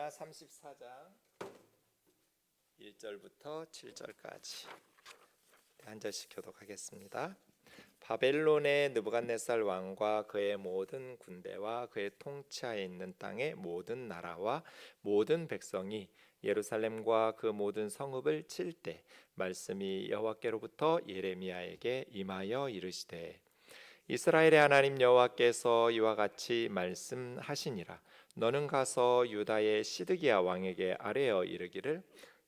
예레미야 34장 1절부터 7절까지 한 절씩 교독하겠습니다. 바벨론의 느부갓네살 왕과 그의 모든 군대와 그의 통치하에 있는 땅의 모든 나라와 모든 백성이 예루살렘과 그 모든 성읍을 칠 때 말씀이 여호와께로부터 예레미야에게 임하여 이르시되 이스라엘의 하나님 여호와께서 이와 같이 말씀하시니라. 너는 가서 유다의 시드기야 왕에게 아뢰어 이르기를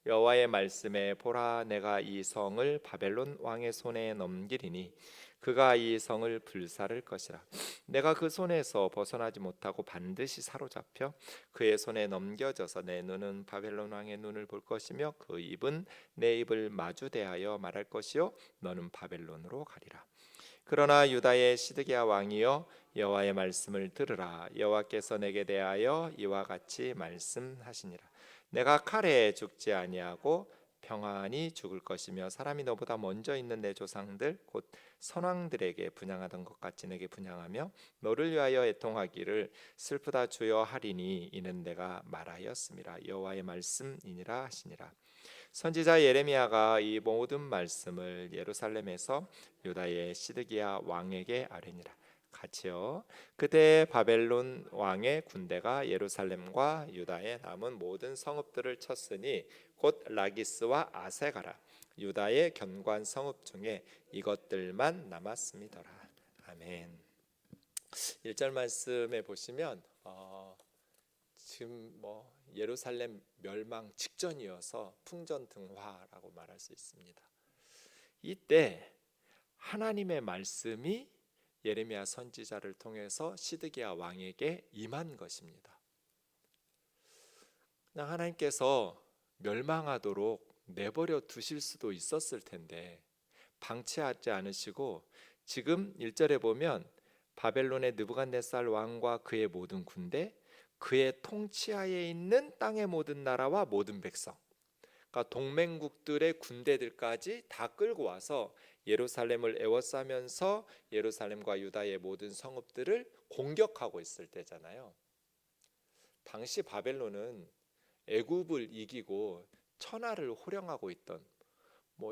여호와의 말씀에 보라, 내가 이 성을 바벨론 왕의 손에 넘기리니 그가 이 성을 불살을 것이라. 내가 그 손에서 벗어나지 못하고 반드시 사로잡혀 그의 손에 넘겨져서 내 눈은 바벨론 왕의 눈을 볼 것이며 그 입은 내 입을 마주 대하여 말할 것이요 너는 바벨론으로 가리라. 그러나 유다의 시드기야 왕이여, 여호와의 말씀을 들으라. 여호와께서 내게 대하여 이와 같이 말씀하시니라. 내가 칼에 죽지 아니하고 평안히 죽을 것이며 사람이 너보다 먼저 있는 내 조상들 곧 선왕들에게 분향하던 것 같이 내게 분향하며 너를 위하여 애통하기를 슬프다 주여 하리니 이는 내가 말하였음이라. 여호와의 말씀이니라 하시니라. 선지자 예레미야가 이 모든 말씀을 예루살렘에서 유다의 시드기야 왕에게 아뢰니라. 같이요. 그때 바벨론 왕의 군대가 예루살렘과 유다의 남은 모든 성읍들을 쳤으니 곧 라기스와 아세가라 유다의 견고한 성읍 중에 이것들만 남았음이더라. 아멘. 1절 말씀에 보시면 지금 예루살렘 멸망 직전이어서 풍전등화라고 말할 수 있습니다. 이때 하나님의 말씀이 예레미야 선지자를 통해서 시드기야 왕에게 임한 것입니다. 그냥 하나님께서 멸망하도록 내버려 두실 수도 있었을 텐데 방치하지 않으시고 지금 1절에 보면 바벨론의 느부갓네살 왕과 그의 모든 군대, 그의 통치하에 있는 땅의 모든 나라와 모든 백성, 그러니까 동맹국들의 군대들까지 다 끌고 와서 예루살렘을 에워싸면서 예루살렘과 유다의 모든 성읍들을 공격하고 있을 때잖아요. 당시 바벨론은 애굽을 이기고 천하를 호령하고 있던,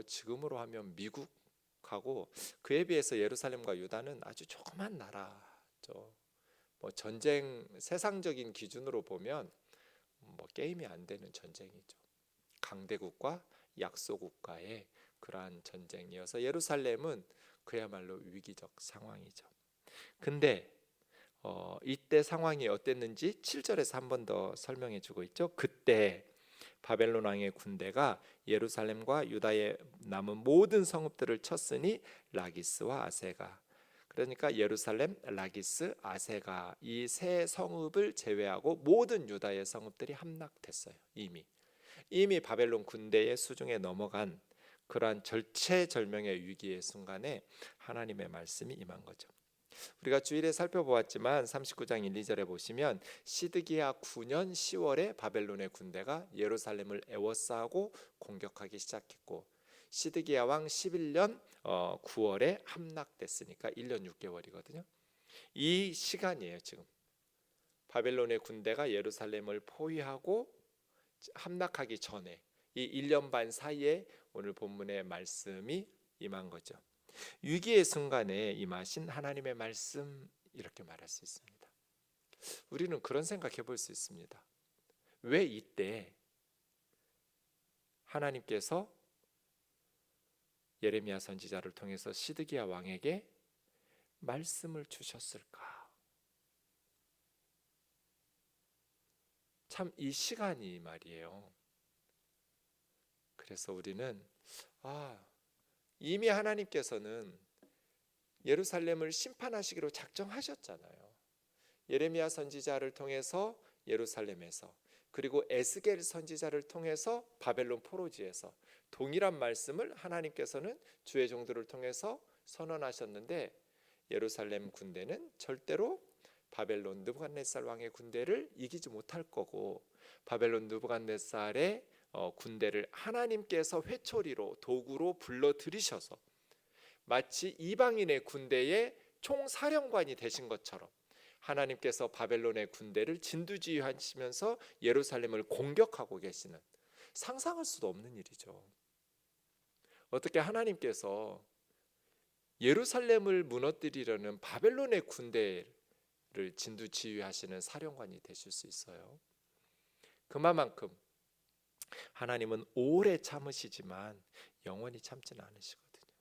지금으로 하면 미국하고 그에 비해서 예루살렘과 유다는 아주 조그만 나라죠. 전쟁 세상적인 기준으로 보면 게임이 안 되는 전쟁이죠. 강대국과 약소국가의 그러한 전쟁이어서 예루살렘은 그야말로 위기적 상황이죠. 근데 이때 상황이 어땠는지 7절에서 한 번 더 설명해 주고 있죠. 그때 바벨론 왕의 군대가 예루살렘과 유다의 남은 모든 성읍들을 쳤으니 라기스와 아세가, 그러니까 예루살렘, 라기스, 아세가 이 세 성읍을 제외하고 모든 유다의 성읍들이 함락됐어요. 이미 바벨론 군대의 수중에 넘어간 그러한 절체절명의 위기의 순간에 하나님의 말씀이 임한 거죠. 우리가 주일에 살펴보았지만 39장 1, 2절에 보시면 시드기야 9년 10월에 바벨론의 군대가 예루살렘을 에워싸고 공격하기 시작했고 시드기야 왕 11년 9월에 함락됐으니까 1년 6개월이거든요. 이 시간이에요. 지금 바벨론의 군대가 예루살렘을 포위하고 함락하기 전에 이 1년 반 사이에 오늘 본문의 말씀이 임한 거죠. 위기의 순간에 임하신 하나님의 말씀, 이렇게 말할 수 있습니다. 우리는 그런 생각해 볼 수 있습니다. 왜 이때 하나님께서 예레미야 선지자를 통해서 시드기야 왕에게 말씀을 주셨을까? 참 이 시간이 말이에요. 그래서 우리는 이미 하나님께서는 예루살렘을 심판하시기로 작정하셨잖아요. 예레미야 선지자를 통해서 예루살렘에서, 그리고 에스겔 선지자를 통해서 바벨론 포로지에서 동일한 말씀을 하나님께서는 주의 종들을 통해서 선언하셨는데 예루살렘 군대는 절대로 바벨론 느부갓네살 왕의 군대를 이기지 못할 거고 바벨론 느부갓네살의 군대를 하나님께서 회초리로 도구로 불러들이셔서 마치 이방인의 군대의 총사령관이 되신 것처럼 하나님께서 바벨론의 군대를 진두지휘하시면서 예루살렘을 공격하고 계시는, 상상할 수도 없는 일이죠. 어떻게 하나님께서 예루살렘을 무너뜨리려는 바벨론의 군대를 진두지휘하시는 사령관이 되실 수 있어요? 그만큼 하나님은 오래 참으시지만 영원히 참지는 않으시거든요.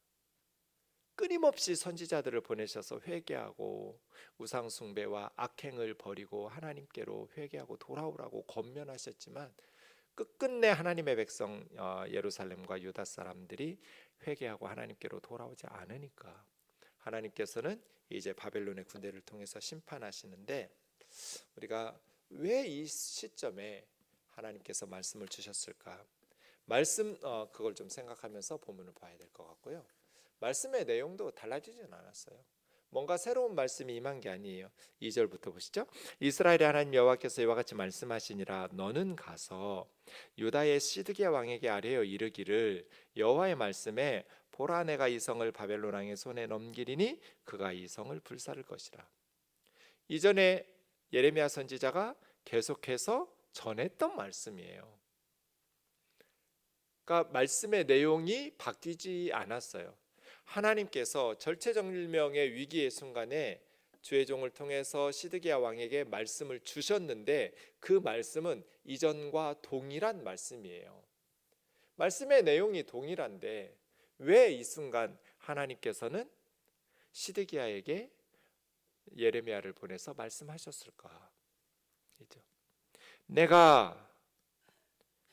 끊임없이 선지자들을 보내셔서 회개하고 우상 숭배와 악행을 버리고 하나님께로 회개하고 돌아오라고 권면하셨지만 끝끝내 하나님의 백성 예루살렘과 유다 사람들이 회개하고 하나님께로 돌아오지 않으니까 하나님께서는 이제 바벨론의 군대를 통해서 심판하시는데, 우리가 왜 이 시점에 하나님께서 말씀을 주셨을까? 말씀 그걸 좀 생각하면서 본문을 봐야 될 것 같고요. 말씀의 내용도 달라지진 않았어요. 뭔가 새로운 말씀이 임한 게 아니에요. 2절부터 보시죠. 이스라엘의 하나님 여호와께서 이와 같이 말씀하시니라. 너는 가서 유다의 시드기야 왕에게 아뢰어 이르기를 여호와의 말씀에 보라, 내가 이 성을 바벨론 왕의 손에 넘기리니 그가 이 성을 불살을 것이라. 이전에 예레미야 선지자가 계속해서 전했던 말씀이에요. 그러니까 말씀의 내용이 바뀌지 않았어요. 하나님께서 절체절명의 위기의 순간에 주의 종을 통해서 시드기야 왕에게 말씀을 주셨는데 그 말씀은 이전과 동일한 말씀이에요. 말씀의 내용이 동일한데 왜 이 순간 하나님께서는 시드기야에게 예레미야를 보내서 말씀하셨을까? 내가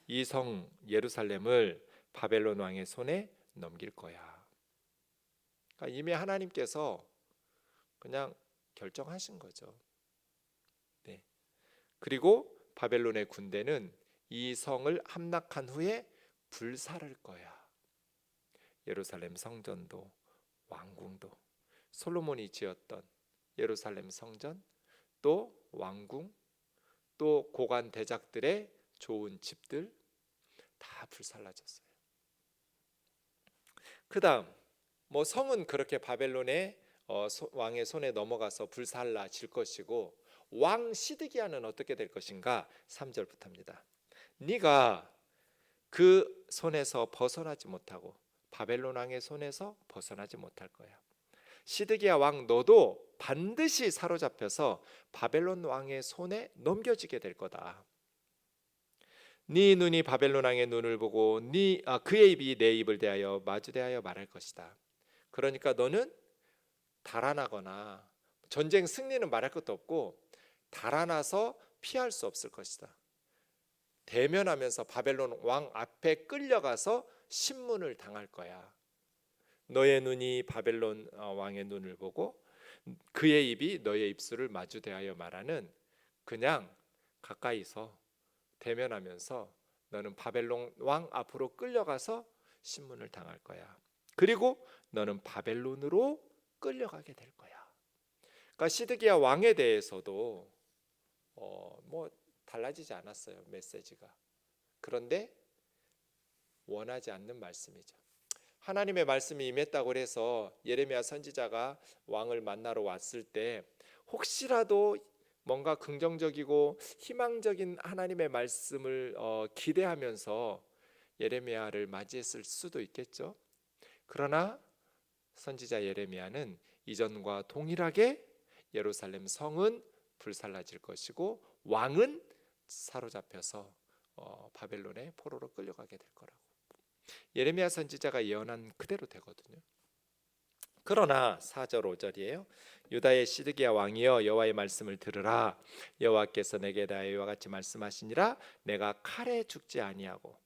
이 성 예루살렘을 바벨론 왕의 손에 넘길 거야. 그러니까 이미 하나님께서 그냥 결정하신 거죠. 네. 그리고 바벨론의 군대는 이 성을 함락한 후에 불살을 거야. 예루살렘 성전도 왕궁도, 솔로몬이 지었던 예루살렘 성전, 또 왕궁, 또 고관 대작들의 좋은 집들 다 불살라졌어요. 그 다음 성은 그렇게 바벨론의 왕의 손에 넘어가서 불살라질 것이고, 왕 시드기야는 어떻게 될 것인가? 3절부터입니다. 네가 그 손에서 벗어나지 못하고 바벨론 왕의 손에서 벗어나지 못할 거야. 시드기야 왕 너도 반드시 사로잡혀서 바벨론 왕의 손에 넘겨지게 될 거다. 네 눈이 바벨론 왕의 눈을 보고 그의 입이 내 입을 대하여 마주대하여 말할 것이다. 그러니까 너는 달아나거나 전쟁 승리는 말할 것도 없고 달아나서 피할 수 없을 것이다. 대면하면서 바벨론 왕 앞에 끌려가서 신문을 당할 거야. 너의 눈이 바벨론 왕의 눈을 보고 그의 입이 너의 입술을 마주대하여 말하는, 그냥 가까이서 대면하면서 너는 바벨론 왕 앞으로 끌려가서 신문을 당할 거야. 그리고 너는 바벨론으로 끌려가게 될 거야. 그러니까 시드기야 왕에 대해서도 달라지지 않았어요, 메시지가. 그런데 원하지 않는 말씀이죠. 하나님의 말씀이 임했다고 해서 예레미야 선지자가 왕을 만나러 왔을 때 혹시라도 뭔가 긍정적이고 희망적인 하나님의 말씀을 기대하면서 예레미야를 맞이했을 수도 있겠죠. 그러나 선지자 예레미야는 이전과 동일하게 예루살렘 성은 불살라질 것이고 왕은 사로잡혀서 바벨론의 포로로 끌려가게 될 거라고 예레미야 선지자가 예언한 그대로 되거든요. 그러나 4절 5절이에요. 유다의 시드기야 왕이여 여호와의 말씀을 들으라. 여호와께서 내게 대하여 이와 같이 말씀하시니라. 내가 칼에 죽지 아니하고.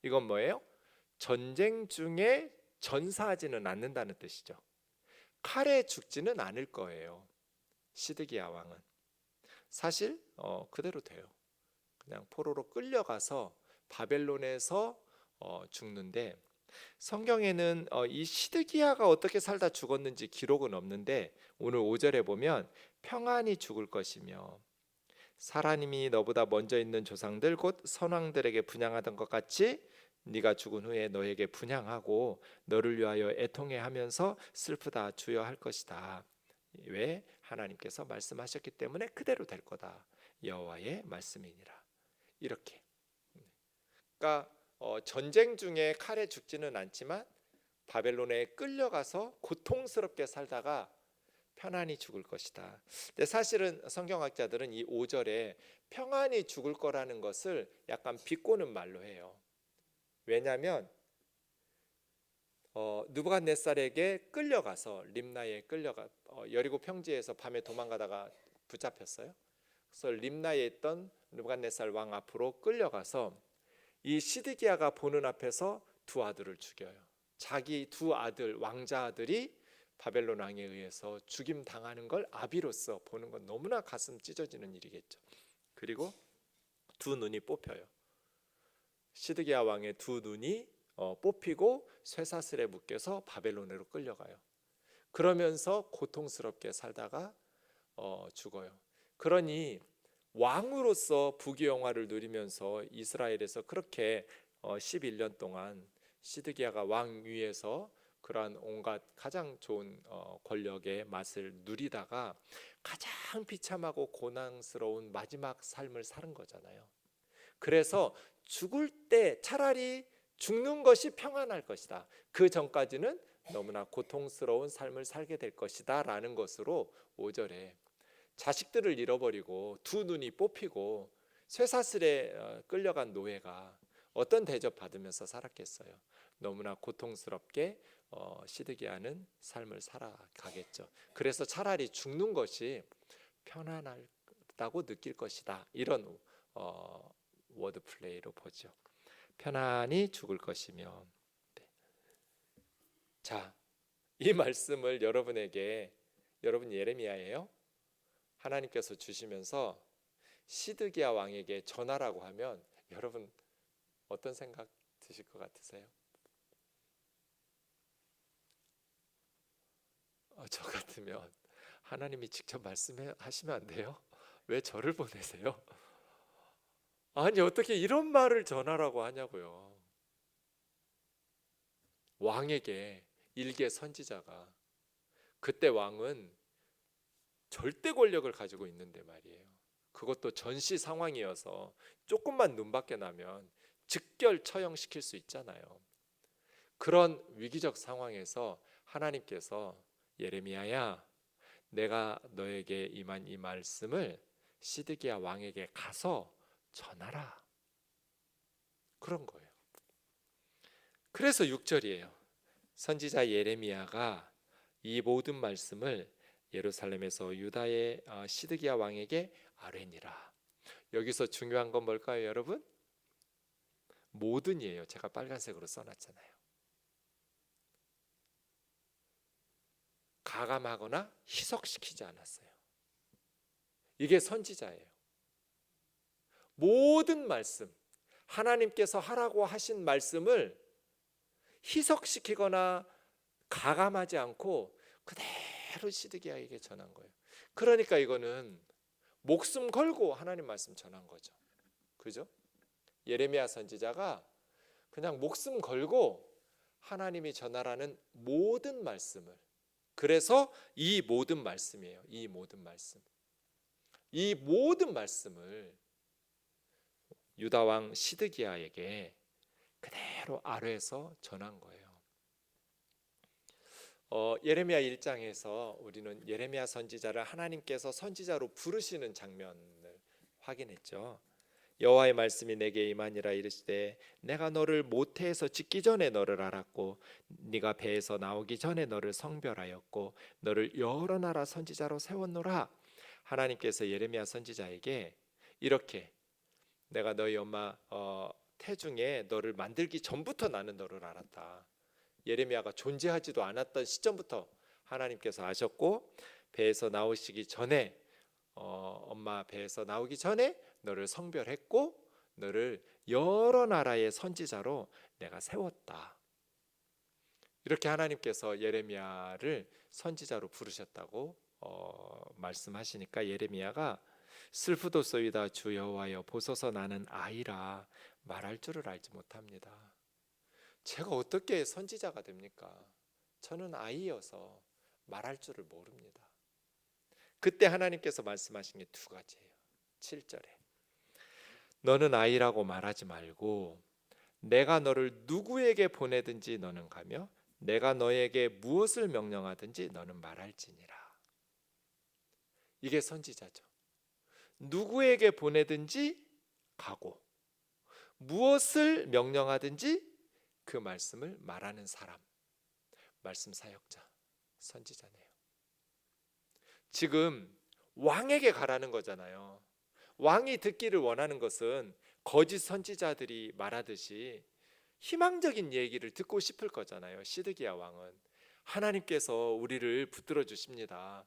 이건 뭐예요? 전쟁 중에 전사하지는 않는다는 뜻이죠. 칼에 죽지는 않을 거예요. 시드기야 왕은 사실 그대로 돼요. 그냥 포로로 끌려가서 바벨론에서 죽는데, 성경에는 이 시드기야가 어떻게 살다 죽었는지 기록은 없는데 오늘 5절에 보면 평안히 죽을 것이며 사라님이 너보다 먼저 있는 조상들 곧 선왕들에게 분향하던 것 같이 네가 죽은 후에 너에게 분향하고 너를 위하여 애통해하면서 슬프다 주여 할 것이다. 왜? 하나님께서 말씀하셨기 때문에 그대로 될 거다. 여호와의 말씀이니라. 이렇게. 그러니까 전쟁 중에 칼에 죽지는 않지만 바벨론에 끌려가서 고통스럽게 살다가 편안히 죽을 것이다. 근데 사실은 성경학자들은 이 5절에 평안히 죽을 거라는 것을 약간 비꼬는 말로 해요. 왜냐하면 느부갓네살에게 끌려가서 림나에 끌려가 여리고 평지에서 밤에 도망가다가 붙잡혔어요. 그래서 림나에 있던 느부갓네살 왕 앞으로 끌려가서 이 시드기야가 보는 앞에서 두 아들을 죽여요. 자기 두 아들 왕자 아들이 바벨론 왕에 의해서 죽임 당하는 걸 아비로서 보는 건 너무나 가슴 찢어지는 일이겠죠. 그리고 두 눈이 뽑혀요. 시드기야 왕의 두 눈이 뽑히고 쇠사슬에 묶여서 바벨론으로 끌려가요. 그러면서 고통스럽게 살다가 죽어요. 그러니 왕으로서 부귀영화를 누리면서 이스라엘에서 그렇게 11년 동안 시드기야가 왕 위에서 그러한 온갖 가장 좋은 권력의 맛을 누리다가 가장 비참하고 고난스러운 마지막 삶을 사는 거잖아요. 그래서 죽을 때 차라리 죽는 것이 평안할 것이다. 그 전까지는 너무나 고통스러운 삶을 살게 될 것이다 라는 것으로 5절에 자식들을 잃어버리고 두 눈이 뽑히고 쇠사슬에 끌려간 노예가 어떤 대접 받으면서 살았겠어요. 너무나 고통스럽게 시드기야는 삶을 살아가겠죠. 그래서 차라리 죽는 것이 편안하다고 느낄 것이다. 이런 워드 플레이로 보죠. 편안히 죽을 것이며. 네. 자, 이 말씀을 여러분에게, 여러분 예레미야예요. 하나님께서 주시면서 시드기야 왕에게 전하라고 하면 여러분 어떤 생각 드실 것 같으세요? 저 같으면 하나님이 직접 말씀하시면 안 돼요? 왜 저를 보내세요? 아니 어떻게 이런 말을 전하라고 하냐고요. 왕에게 일개 선지자가, 그때 왕은 절대 권력을 가지고 있는데 말이에요. 그것도 전시 상황이어서 조금만 눈밖에 나면 즉결 처형시킬 수 있잖아요. 그런 위기적 상황에서 하나님께서 예레미야야, 내가 너에게 임한 이 말씀을 시드기야 왕에게 가서 전하라. 그런 거예요. 그래서 6절이에요. 선지자 예레미야가 이 모든 말씀을 예루살렘에서 유다의 시드기야 왕에게 아뢰니라. 여기서 중요한 건 뭘까요, 여러분? 모든이에요. 제가 빨간색으로 써놨잖아요. 가감하거나 희석시키지 않았어요. 이게 선지자예요. 모든 말씀, 하나님께서 하라고 하신 말씀을 희석시키거나 가감하지 않고 그대로 시드기야에게 전한 거예요. 그러니까 이거는 목숨 걸고 하나님 말씀 전한 거죠. 그죠? 예레미야 선지자가 그냥 목숨 걸고 하나님이 전하라는 모든 말씀을, 그래서 이 모든 말씀이에요. 이 모든 말씀. 이 모든 말씀을 유다 왕 시드기야에게 그대로 아뢰서 전한 거예요. 예레미야 1장에서 우리는 예레미야 선지자를 하나님께서 선지자로 부르시는 장면을 확인했죠. 여호와의 말씀이 내게 임하니라 이르시되 내가 너를 모태에서 짓기 전에 너를 알았고 네가 배에서 나오기 전에 너를 성별하였고 너를 여러 나라 선지자로 세웠노라. 하나님께서 예레미야 선지자에게 이렇게, 내가 너희 엄마 태중에 너를 만들기 전부터 나는 너를 알았다. 예레미야가 존재하지도 않았던 시점부터 하나님께서 아셨고, 배에서 나오시기 전에 엄마 배에서 나오기 전에 너를 성별했고 너를 여러 나라의 선지자로 내가 세웠다. 이렇게 하나님께서 예레미야를 선지자로 부르셨다고 말씀하시니까 예레미야가 슬프도소이다 주 여호와여 보소서 나는 아이라 말할 줄을 알지 못합니다. 제가 어떻게 선지자가 됩니까? 저는 아이여서 말할 줄을 모릅니다. 그때 하나님께서 말씀하신 게 두 가지예요. 7절에 너는 아이라고 말하지 말고 내가 너를 누구에게 보내든지 너는 가며 내가 너에게 무엇을 명령하든지 너는 말할지니라. 이게 선지자죠. 누구에게 보내든지 가고 무엇을 명령하든지 그 말씀을 말하는 사람, 말씀 사역자, 선지자네요. 지금 왕에게 가라는 거잖아요. 왕이 듣기를 원하는 것은 거짓 선지자들이 말하듯이 희망적인 얘기를 듣고 싶을 거잖아요. 시드기야 왕은 하나님께서 우리를 붙들어 주십니다.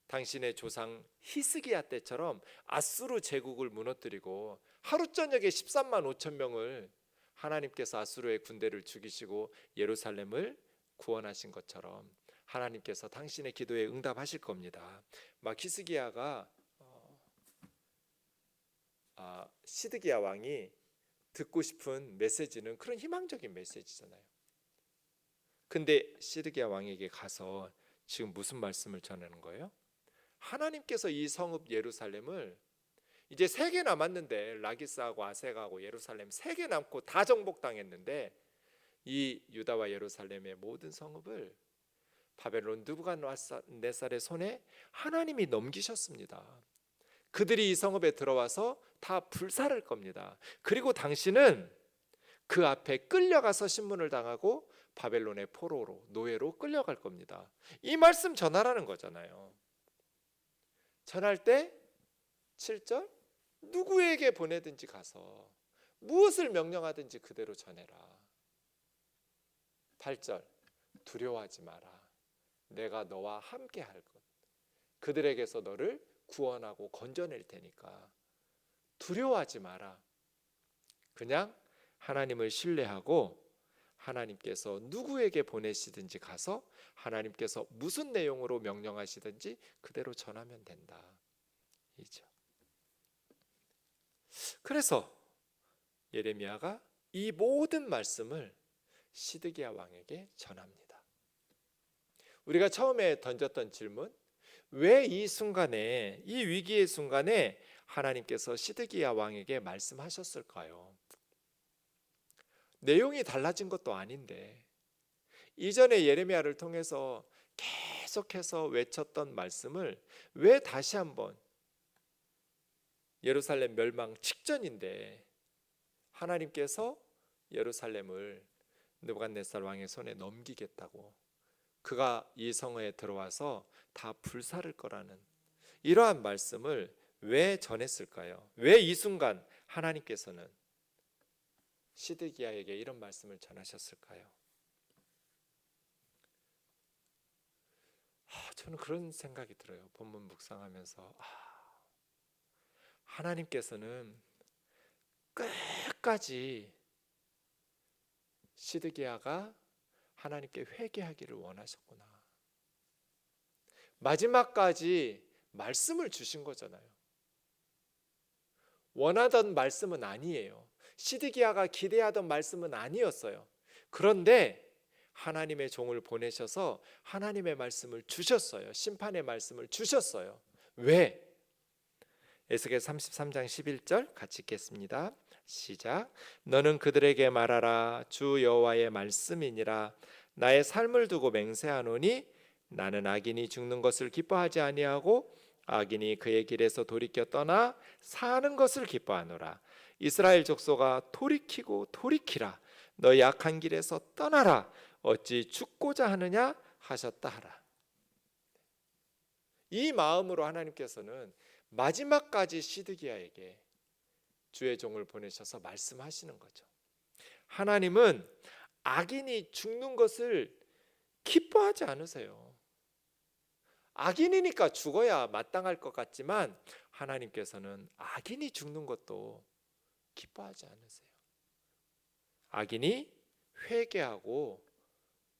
당신의 조상 히스기야 때처럼 아수르 제국을 무너뜨리고 하루 저녁에 13만 5천 명을 하나님께서 아수르의 군대를 죽이시고 예루살렘을 구원하신 것처럼 하나님께서 당신의 기도에 응답하실 겁니다. 막 히스기야가 시드기야 왕이 듣고 싶은 메시지는 그런 희망적인 메시지잖아요. 근데 시드기야 왕에게 가서 지금 무슨 말씀을 전하는 거예요? 하나님께서 이 성읍 예루살렘을 이제 3개 남았는데 라기스하고 아세가하고 예루살렘 3개 남고 다 정복당했는데 이 유다와 예루살렘의 모든 성읍을 바벨론 느부갓네살의 손에 하나님이 넘기셨습니다. 그들이 이 성읍에 들어와서 다 불살을 겁니다. 그리고 당신은 그 앞에 끌려가서 신문을 당하고 바벨론의 포로로 노예로 끌려갈 겁니다. 이 말씀 전하라는 거잖아요. 전할 때 7절 누구에게 보내든지 가서 무엇을 명령하든지 그대로 전해라. 8절 두려워하지 마라. 내가 너와 함께 할 것. 그들에게서 너를 구원하고 건져낼 테니까 두려워하지 마라. 그냥 하나님을 신뢰하고 하나님께서 누구에게 보내시든지 가서 하나님께서 무슨 내용으로 명령하시든지 그대로 전하면 된다. 이죠. 그래서 예레미야가 이 모든 말씀을 시드기야 왕에게 전합니다. 우리가 처음에 던졌던 질문, 왜 이 순간에, 이 위기의 순간에 하나님께서 시드기야 왕에게 말씀하셨을까요? 내용이 달라진 것도 아닌데 이전에 예레미야를 통해서 계속해서 외쳤던 말씀을 왜 다시 한번 예루살렘 멸망 직전인데 하나님께서 예루살렘을 느부갓네살 왕의 손에 넘기겠다고, 그가 이 성에 들어와서 다 불사를 거라는 이러한 말씀을 왜 전했을까요? 왜 이 순간 하나님께서는 시드기야에게 이런 말씀을 전하셨을까요? 저는 그런 생각이 들어요. 본문 묵상하면서 하나님께서는 끝까지 시드기야가 하나님께 회개하기를 원하셨구나. 마지막까지 말씀을 주신 거잖아요. 원하던 말씀은 아니에요. 시드기야가 기대하던 말씀은 아니었어요. 그런데 하나님의 종을 보내셔서 하나님의 말씀을 주셨어요. 심판의 말씀을 주셨어요. 왜? 에스겔 33장 11절 같이 읽겠습니다. 시작. 너는 그들에게 말하라. 주 여호와의 말씀이니라. 나의 삶을 두고 맹세하노니 나는 악인이 죽는 것을 기뻐하지 아니하고 악인이 그의 길에서 돌이켜 떠나 사는 것을 기뻐하노라. 이스라엘 족속아 돌이키고 돌이키라. 너희 악한 길에서 떠나라. 어찌 죽고자 하느냐 하셨다 하라. 이 마음으로 하나님께서는 마지막까지 시드기야에게 주의 종을 보내셔서 말씀하시는 거죠. 하나님은 악인이 죽는 것을 기뻐하지 않으세요. 악인이니까 죽어야 마땅할 것 같지만 하나님께서는 악인이 죽는 것도 기뻐하지 않으세요. 악인이 회개하고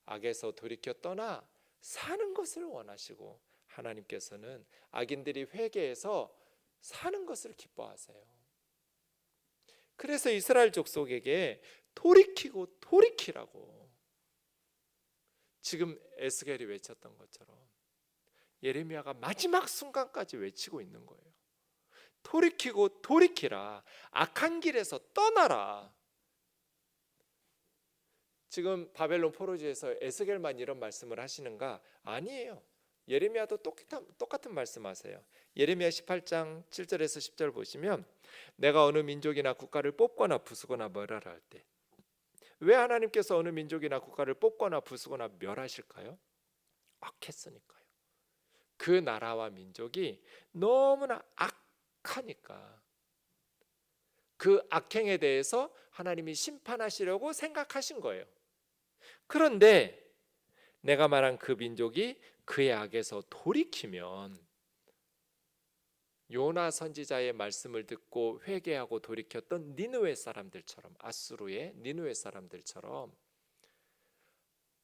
악에서 돌이켜 떠나 사는 것을 원하시고 하나님께서는 악인들이 회개해서 사는 것을 기뻐하세요. 그래서 이스라엘 족속에게 돌이키고 돌이키라고 지금 에스겔이 외쳤던 것처럼 예레미야가 마지막 순간까지 외치고 있는 거예요. 돌이키고 돌이키라. 악한 길에서 떠나라. 지금 바벨론 포로지에서 에스겔만 이런 말씀을 하시는가? 아니에요. 예레미야도 똑같은 말씀하세요. 예레미야 18장 7절에서 10절 보시면 내가 어느 민족이나 국가를 뽑거나 부수거나 멸하라 할 때, 왜 하나님께서 어느 민족이나 국가를 뽑거나 부수거나 멸하실까요? 악했으니까요. 그 나라와 민족이 너무나 악하니까 그 악행에 대해서 하나님이 심판하시려고 생각하신 거예요. 그런데 내가 말한 그 민족이 그의 악에서 돌이키면, 요나 선지자의 말씀을 듣고 회개하고 돌이켰던 니느웨 사람들처럼, 아수르의 니느웨 사람들처럼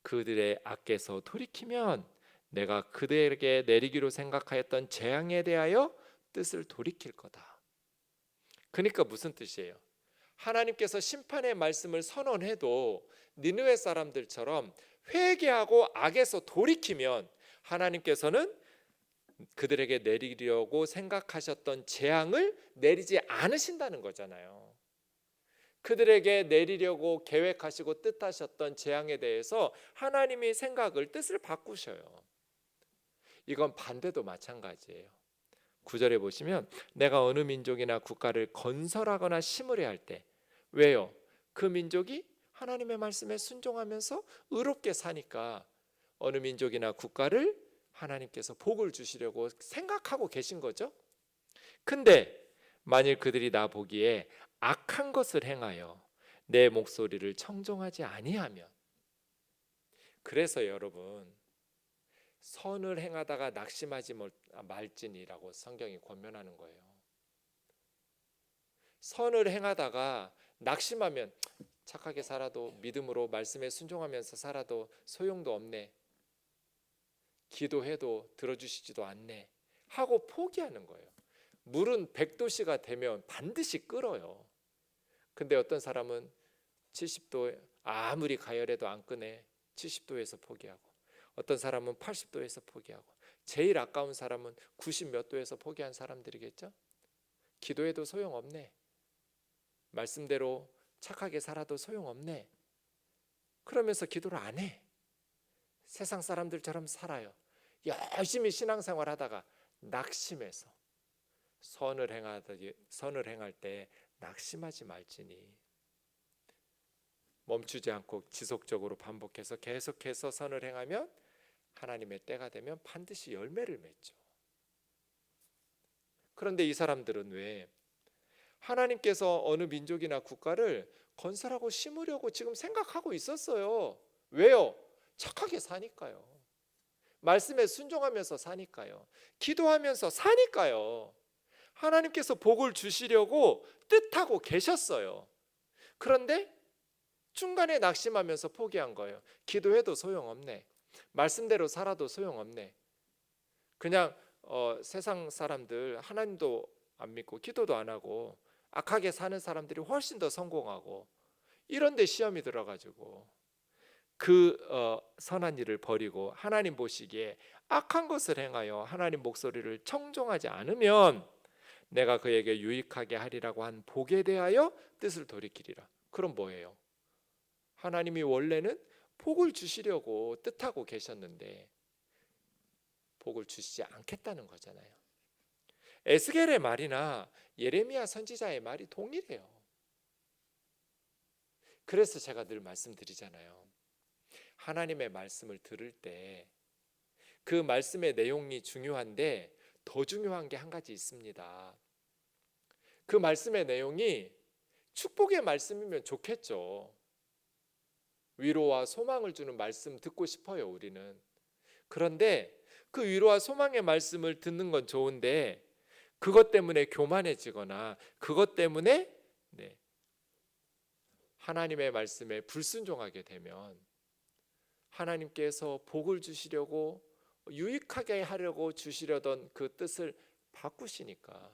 그들의 악에서 돌이키면 내가 그들에게 내리기로 생각하였던 재앙에 대하여 뜻을 돌이킬 거다. 그러니까 무슨 뜻이에요? 하나님께서 심판의 말씀을 선언해도 니느웨 사람들처럼 회개하고 악에서 돌이키면 하나님께서는 그들에게 내리려고 생각하셨던 재앙을 내리지 않으신다는 거잖아요. 그들에게 내리려고 계획하시고 뜻하셨던 재앙에 대해서 하나님이 생각을, 뜻을 바꾸셔요. 이건 반대도 마찬가지예요. 9절에 보시면 내가 어느 민족이나 국가를 건설하거나 심으려 할 때, 왜요? 그 민족이 하나님의 말씀에 순종하면서 의롭게 사니까 어느 민족이나 국가를 하나님께서 복을 주시려고 생각하고 계신 거죠. 근데 만일 그들이 나 보기에 악한 것을 행하여 내 목소리를 청종하지 아니하면, 그래서 여러분, 선을 행하다가 낙심하지 말지니라고 성경이 권면하는 거예요. 선을 행하다가 낙심하면 착하게 살아도, 믿음으로 말씀에 순종하면서 살아도 소용도 없네, 기도해도 들어주시지도 않네 하고 포기하는 거예요. 물은 100도씨가 되면 반드시 끓어요. 근데 어떤 사람은 70도 아무리 가열해도 안 끄네, 70도에서 포기하고, 어떤 사람은 80도에서 포기하고, 제일 아까운 사람은 90 몇 도에서 포기한 사람들이겠죠. 기도해도 소용없네, 말씀대로 착하게 살아도 소용없네, 그러면서 기도를 안 해. 세상 사람들처럼 살아요. 열심히 신앙생활 하다가 낙심해서, 선을 행할 때 낙심하지 말지니, 멈추지 않고 지속적으로 반복해서 계속해서 선을 행하면 하나님의 때가 되면 반드시 열매를 맺죠. 그런데 이 사람들은 왜 하나님께서 어느 민족이나 국가를 건설하고 심으려고 지금 생각하고 있었어요. 왜요? 착하게 사니까요. 말씀에 순종하면서 사니까요. 기도하면서 사니까요. 하나님께서 복을 주시려고 뜻하고 계셨어요. 그런데 중간에 낙심하면서 포기한 거예요. 기도해도 소용없네, 말씀대로 살아도 소용없네, 그냥 세상 사람들 하나님도 안 믿고 기도도 안 하고 악하게 사는 사람들이 훨씬 더 성공하고, 이런데 시험이 들어가지고 그 선한 일을 버리고 하나님 보시기에 악한 것을 행하여 하나님 목소리를 청종하지 않으면 내가 그에게 유익하게 하리라고 한 복에 대하여 뜻을 돌이키리라. 그럼 뭐예요? 하나님이 원래는 복을 주시려고 뜻하고 계셨는데 복을 주시지 않겠다는 거잖아요. 에스겔의 말이나 예레미야 선지자의 말이 동일해요. 그래서 제가 늘 말씀드리잖아요. 하나님의 말씀을 들을 때 그 말씀의 내용이 중요한데 더 중요한 게 한 가지 있습니다. 그 말씀의 내용이 축복의 말씀이면 좋겠죠. 위로와 소망을 주는 말씀 듣고 싶어요, 우리는. 그런데 그 위로와 소망의 말씀을 듣는 건 좋은데 그것 때문에 교만해지거나 그것 때문에 하나님의 말씀에 불순종하게 되면 하나님께서 복을 주시려고, 유익하게 하려고 주시려던 그 뜻을 바꾸시니까,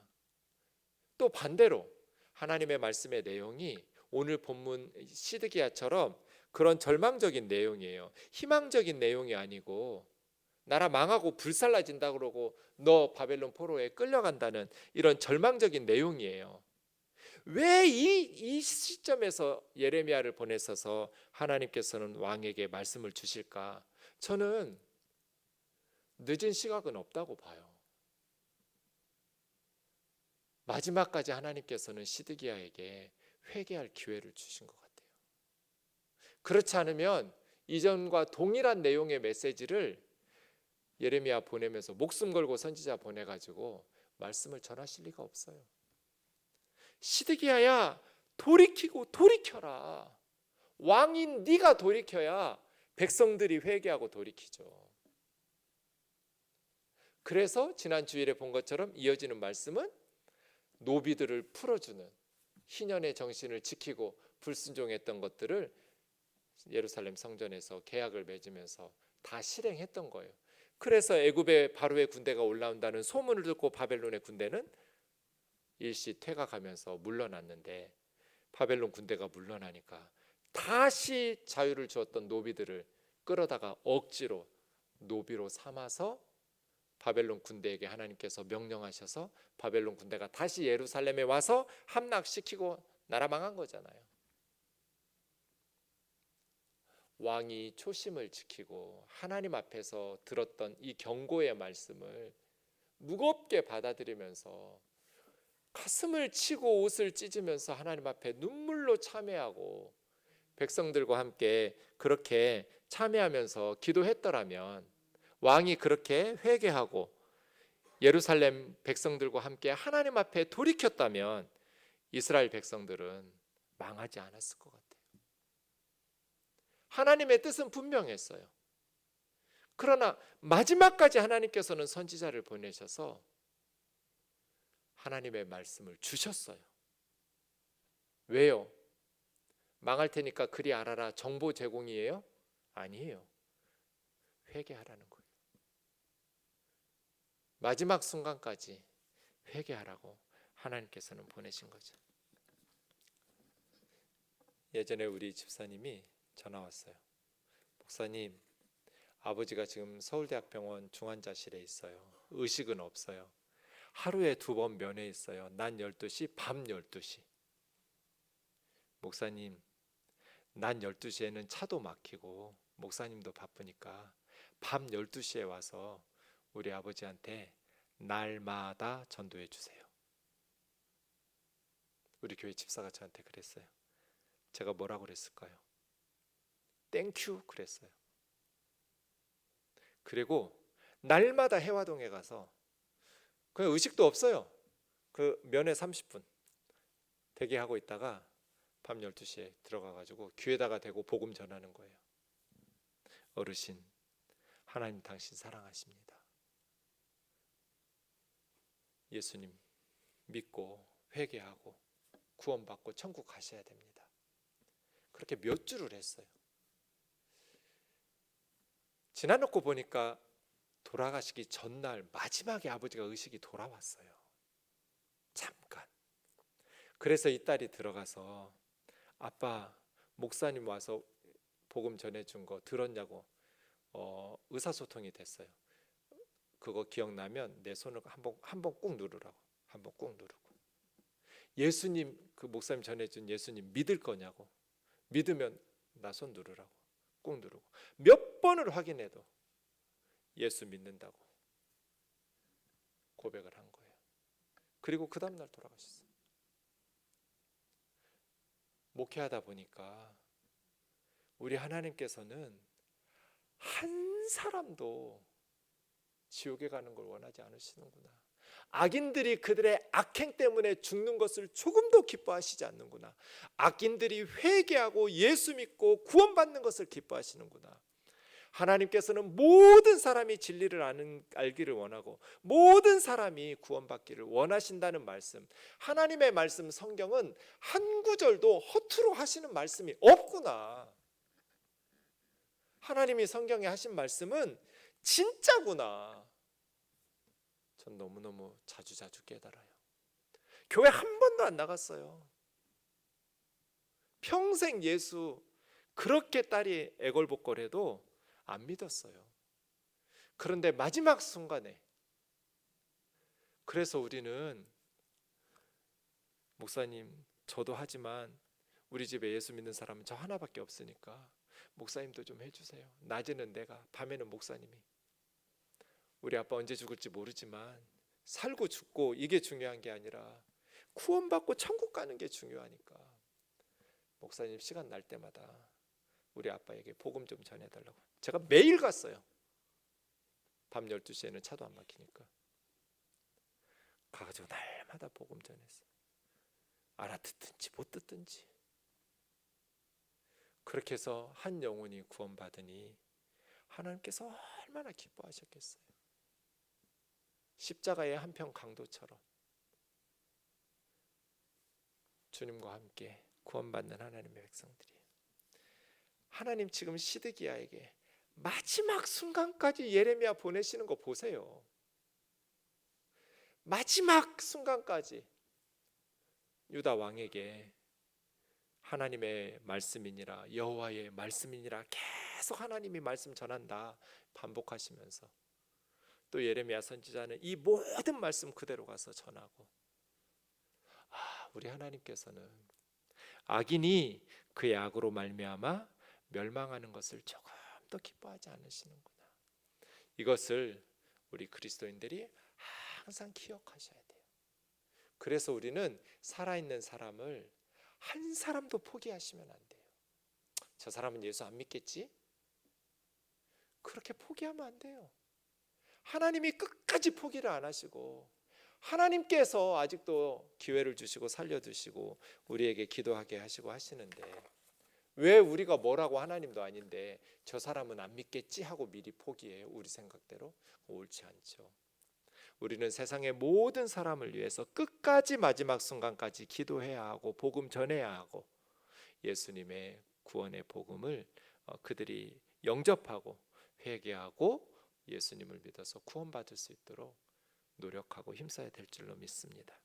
또 반대로 하나님의 말씀의 내용이 오늘 본문 시드기야처럼 그런 절망적인 내용이에요. 희망적인 내용이 아니고 나라 망하고 불살라진다 그러고 너 바벨론 포로에 끌려간다는 이런 절망적인 내용이에요. 왜 이 시점에서 예레미야를 보내셔서 하나님께서는 왕에게 말씀을 주실까? 저는 늦은 시각은 없다고 봐요. 마지막까지 하나님께서는 시드기야에게 회개할 기회를 주신 것 같아요. 그렇지 않으면 이전과 동일한 내용의 메시지를 예레미야 보내면서 목숨 걸고 선지자 보내가지고 말씀을 전하실 리가 없어요. 시드기야야, 돌이키고 돌이켜라. 왕인 네가 돌이켜야 백성들이 회개하고 돌이키죠. 그래서 지난 주일에 본 것처럼 이어지는 말씀은 노비들을 풀어주는, 희년의 정신을 지키고 불순종했던 것들을 예루살렘 성전에서 계약을 맺으면서 다 실행했던 거예요. 그래서 애굽의 바로의 군대가 올라온다는 소문을 듣고 바벨론의 군대는 일시 퇴각하면서 물러났는데, 바벨론 군대가 물러나니까 다시 자유를 주었던 노비들을 끌어다가 억지로 노비로 삼아서 바벨론 군대에게 하나님께서 명령하셔서 바벨론 군대가 다시 예루살렘에 와서 함락시키고 나라 망한 거잖아요. 왕이 초심을 지키고 하나님 앞에서 들었던 이 경고의 말씀을 무겁게 받아들이면서 가슴을 치고 옷을 찢으면서 하나님 앞에 눈물로 참회하고 백성들과 함께 그렇게 참회하면서 기도했더라면, 왕이 그렇게 회개하고 예루살렘 백성들과 함께 하나님 앞에 돌이켰다면 이스라엘 백성들은 망하지 않았을 것 같아요. 하나님의 뜻은 분명했어요. 그러나 마지막까지 하나님께서는 선지자를 보내셔서 하나님의 말씀을 주셨어요. 왜요? 망할 테니까 그리 알아라 정보 제공이에요? 아니에요. 회개하라는 거예요. 마지막 순간까지 회개하라고 하나님께서는 보내신 거죠. 예전에 우리 집사님이 전화 왔어요. 목사님, 아버지가 지금 서울대학병원 중환자실에 있어요. 의식은 없어요. 하루에 2번 면회 있어요. 낮 12시, 밤 12시. 목사님, 낮 12시에는 차도 막히고 목사님도 바쁘니까 밤 12시에 와서 우리 아버지한테 날마다 전도해 주세요. 우리 교회 집사가 저한테 그랬어요. 제가 뭐라고 그랬을까요? 땡큐 그랬어요. 그리고 날마다 해화동에 가서 그냥 의식도 없어요. 그 면회 30분 대기하고 있다가 밤 12시에 들어가가지고 귀에다가 대고 복음 전하는 거예요. 어르신, 하나님 당신 사랑하십니다. 예수님 믿고 회개하고 구원받고 천국 가셔야 됩니다. 그렇게 몇 주를 했어요. 지나놓고 보니까 돌아가시기 전날 마지막에 아버지가 의식이 돌아왔어요. 잠깐. 그래서 이 딸이 들어가서 아빠, 목사님 와서 복음 전해준 거 들었냐고 의사소통이 됐어요. 그거 기억나면 내 손을 한번 꾹 누르라고. 한번 꾹 누르고. 예수님, 그 목사님 전해준 예수님 믿을 거냐고. 믿으면 나 손 누르라고. 꾹 누르고. 몇 번을 확인해도 예수 믿는다고 고백을 한 거예요. 그리고 그 다음날 돌아가셨어요. 목회하다 보니까 우리 하나님께서는 한 사람도 지옥에 가는 걸 원하지 않으시는구나. 악인들이 그들의 악행 때문에 죽는 것을 조금도 기뻐하시지 않는구나. 악인들이 회개하고 예수 믿고 구원받는 것을 기뻐하시는구나. 하나님께서는 모든 사람이 진리를 알기를 원하고 모든 사람이 구원받기를 원하신다는 말씀, 하나님의 말씀 성경은 한 구절도 허투루 하시는 말씀이 없구나. 하나님이 성경에 하신 말씀은 진짜구나. 전 너무너무 자주 깨달아요. 교회 한 번도 안 나갔어요. 평생 예수 그렇게 딸이 애걸복걸해도 안 믿었어요. 그런데 마지막 순간에, 그래서 우리는 목사님, 저도 하지만 우리 집에 예수 믿는 사람은 저 하나밖에 없으니까 목사님도 좀 해주세요. 낮에는 내가, 밤에는 목사님이. 우리 아빠 언제 죽을지 모르지만 살고 죽고 이게 중요한 게 아니라 구원받고 천국 가는 게 중요하니까 목사님 시간 날 때마다 우리 아빠에게 복음 좀 전해달라고. 제가 매일 갔어요. 밤 12시에는 차도 안 막히니까 가가지고 날마다 복음 전했어요. 알아듣든지 못 듣든지. 그렇게 해서 한 영혼이 구원받으니 하나님께서 얼마나 기뻐하셨겠어요. 십자가의 한편 강도처럼 주님과 함께 구원받는 하나님의 백성들이에요. 하나님 지금 시드기야에게 마지막 순간까지 예레미야 보내시는 거 보세요. 마지막 순간까지 유다 왕에게 하나님의 말씀이니라, 여호와의 말씀이니라, 계속 하나님이 말씀 전한다 반복하시면서 또 예레미야 선지자는 이 모든 말씀 그대로 가서 전하고, 우리 하나님께서는 악인이 그의 악으로 말미암아 멸망하는 것을 조금 더 기뻐하지 않으시는구나. 이것을 우리 그리스도인들이 항상 기억하셔야 돼요. 그래서 우리는 살아있는 사람을 한 사람도 포기하시면 안 돼요. 저 사람은 예수 안 믿겠지? 그렇게 포기하면 안 돼요. 하나님이 끝까지 포기를 안 하시고 하나님께서 아직도 기회를 주시고 살려두시고 우리에게 기도하게 하시고 하시는데, 왜 우리가 뭐라고 하나님도 아닌데 저 사람은 안 믿겠지 하고 미리 포기해요? 우리 생각대로 옳지 않죠. 우리는 세상의 모든 사람을 위해서 끝까지 마지막 순간까지 기도해야 하고 복음 전해야 하고 예수님의 구원의 복음을 그들이 영접하고 회개하고 예수님을 믿어서 구원받을 수 있도록 노력하고 힘써야 될 줄로 믿습니다.